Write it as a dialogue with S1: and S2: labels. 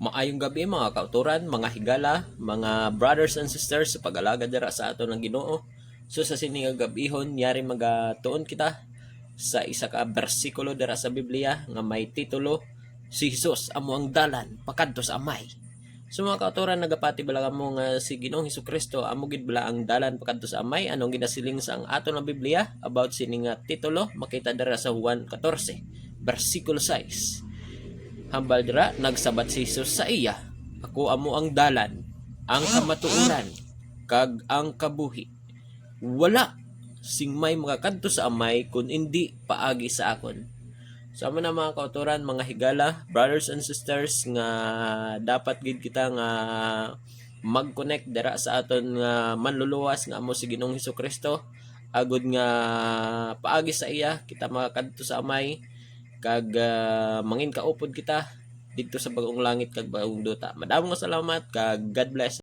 S1: Maayong gabi mga kauturan, mga higala, mga brothers and sisters sa pag-alaga dira sa ato ng Ginoo. So sa sining gabihon yari magatuon kita sa isa ka bersikulo dira sa Biblia nga may titulo, si Jesus amo ang dalan pakadto sa Amay. So mga kauturan, nagapati bala mo nga si Ginoong Hesukristo amo gid bala ang dalan pakadto sa Amay? Anong ginasiling sa ang ato ng Biblia about sining nga titulo? Makita dira sa Juan 14 bersikulo 6. Hambal dira nagsabat si Jesus sa iya, ako amo ang dalan, ang kamatuoran, kag ang kabuhi. Wala sing may makakadto sa Amay kun indi paagi sa akon. So amo na mga kauturan, mga higala, brothers and sisters, nga dapat gid kita nga mag-connect dira sa aton nga manluluwas nga amo si Ginoong Hesukristo, agud nga paagi sa iya kita makakadto sa Amay, kag mangin kaupod kita dito sa bagong langit kag bagong duta. Madamong salamat kag God bless.